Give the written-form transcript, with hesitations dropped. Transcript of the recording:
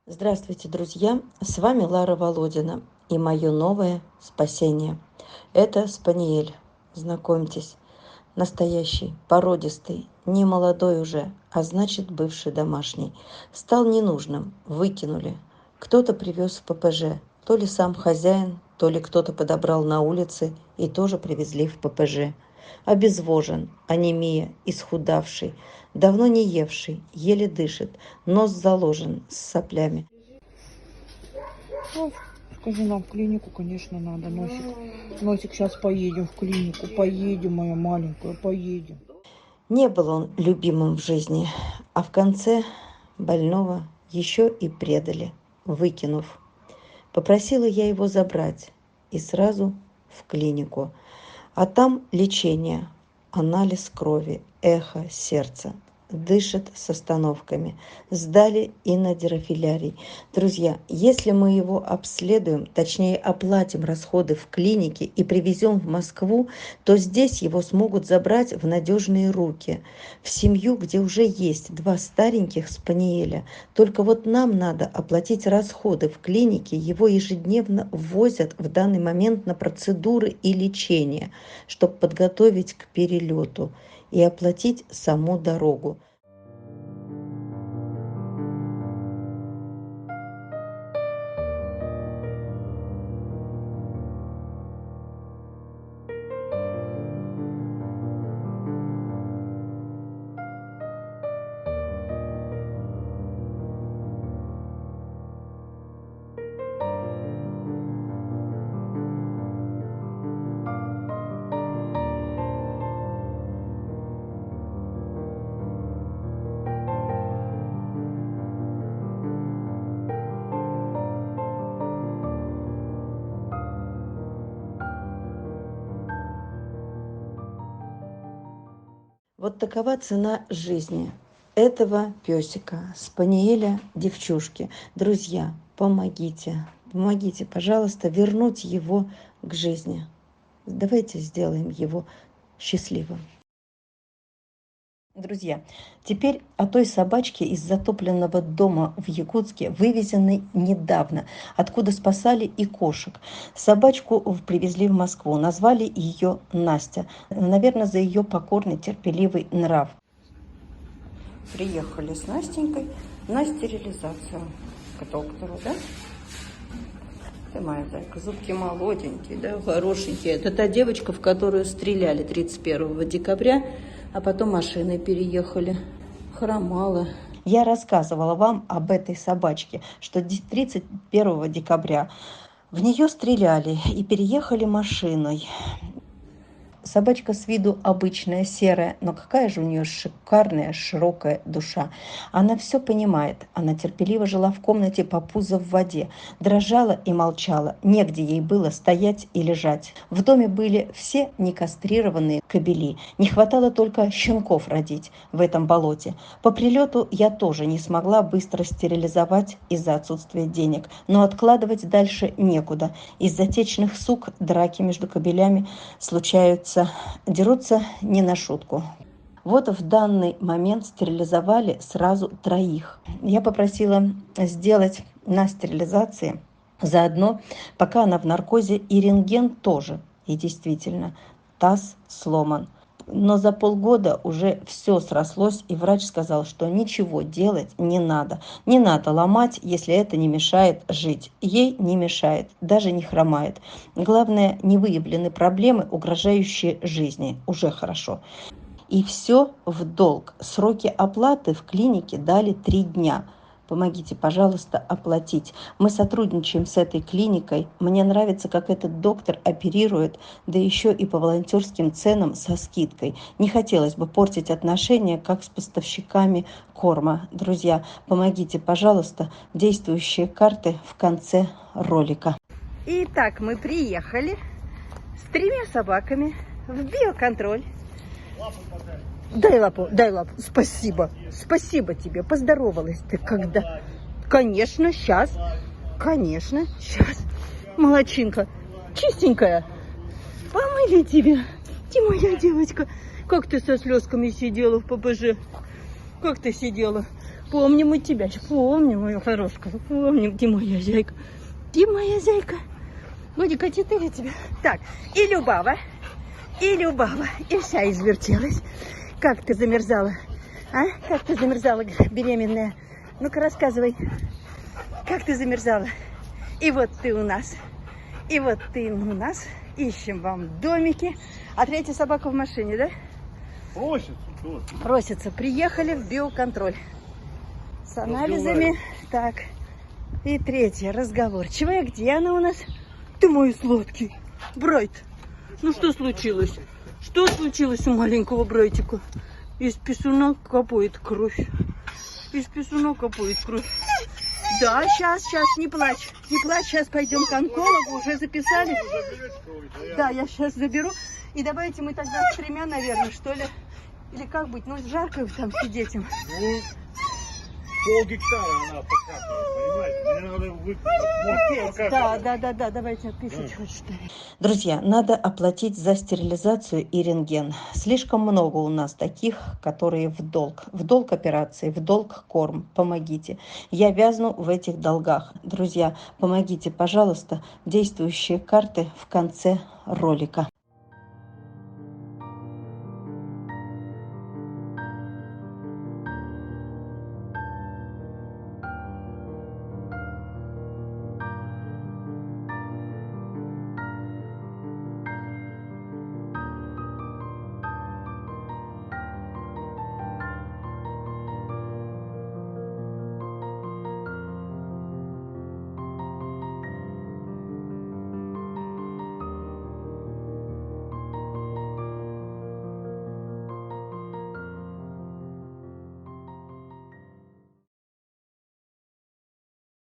Здравствуйте, друзья! С вами Лара Володина и мое новое спасение. Это Спаниель. Знакомьтесь, настоящий, породистый, не молодой уже, а значит бывший домашний. Стал ненужным, выкинули. Кто-то привез в ППЖ, то ли сам хозяин, то ли кто-то подобрал на улице и тоже привезли в ППЖ. Обезвожен, анемия, исхудавший, давно не евший, еле дышит, нос заложен с соплями. Ну, скажи, нам в клинику, конечно, надо. Носик, сейчас поедем в клинику. Поедем, моя маленькая, поедем. Не был он любимым в жизни, а в конце больного еще и предали, выкинув. Попросила я его забрать и сразу в клинику. А там лечение, анализ крови, эхо сердца. Дышит с остановками. Сдали и на дирофилярий. Друзья, если мы его обследуем, точнее оплатим расходы в клинике и привезем в Москву, то здесь его смогут забрать в надежные руки, в семью, где уже есть 2 стареньких спаниеля. Только вот нам надо оплатить расходы в клинике, его ежедневно возят в данный момент на процедуры и лечение, чтобы подготовить к перелету и оплатить саму дорогу. Вот такова цена жизни этого песика, спаниеля девчушки. Друзья, помогите, пожалуйста, вернуть его к жизни. Давайте сделаем его счастливым. Друзья, теперь о той собачке из затопленного дома в Якутске, вывезенной недавно, откуда спасали и кошек. Собачку привезли в Москву, назвали ее Настя, наверное, за ее покорный, терпеливый нрав. Приехали с Настенькой на стерилизацию к доктору, да? Ты моя зайка, зубки молоденькие, да, хорошенькие. Это та девочка, в которую стреляли 31 декабря, а потом машиной переехали. Хромала. Я рассказывала вам об этой собачке, что 31 декабря в нее стреляли и переехали машиной. Собачка с виду обычная, серая, но какая же у нее шикарная, широкая душа. Она все понимает. Она терпеливо жила в комнате по пузо в воде, дрожала и молчала. Негде ей было стоять и лежать. В доме были все некастрированные кобели. Не хватало только щенков родить в этом болоте. По прилету я тоже не смогла быстро стерилизовать из-за отсутствия денег. Но откладывать дальше некуда. Из-за течных сук драки между кобелями случаются. Дерутся не на шутку. Вот в данный момент стерилизовали сразу 3. Я попросила сделать на стерилизации заодно, пока она в наркозе, и рентген тоже. И действительно, таз сломан. Но за полгода уже все срослось, и врач сказал, что ничего делать не надо. Не надо ломать, если это не мешает жить. Ей не мешает, даже не хромает. Главное, не выявлены проблемы, угрожающие жизни. Уже хорошо. И все в долг. Сроки оплаты в клинике дали 3 дня. Помогите, пожалуйста, оплатить. Мы сотрудничаем с этой клиникой. Мне нравится, как этот доктор оперирует, да еще и по волонтерским ценам со скидкой. Не хотелось бы портить отношения, как с поставщиками корма. Друзья, помогите, пожалуйста. Действующие карты в конце ролика. Итак, мы приехали с 3 собаками в биоконтроль. Дай лапу, спасибо, спасибо тебе, поздоровалась ты когда? Конечно, сейчас, молодчинка, чистенькая, помыли тебя, ты моя девочка, как ты со слезками сидела в ППЖ, как ты сидела, помним мы тебя, помним, моя хорошка, помним, ты моя зайка. Ты моя зайка. Годика 4 тебе. Так, и Любава, и вся извертелась. Как ты замерзала, а? Как ты замерзала, беременная? Ну-ка, рассказывай, как ты замерзала? И вот ты у нас, и вот ты у нас. Ищем вам домики. А третья собака в машине, да? Просится тоже. Просится. Приехали в биоконтроль. С анализами. Так. И третья, разговорчивая. Где она у нас? Ты мой сладкий. Брайт. Ну что случилось? Что случилось у маленького Брайтика? Из писюна капает кровь. Из писюна капает кровь. Да, сейчас, не плачь. Не плачь, сейчас пойдем к онкологу. Уже записали? Да, я сейчас заберу. И давайте мы тогда с 3, наверное, что ли? Или как быть? Ну, жарко там сидеть им. Ну, пол-гектара она покапывает, понимаете? Мне надо Да, давайте отпишу, что читаю. Друзья, надо оплатить за стерилизацию и рентген. Слишком много у нас таких, которые в долг. В долг операции, в долг корм. Помогите. Я вязну в этих долгах. Друзья, помогите, пожалуйста. Действующие карты в конце ролика.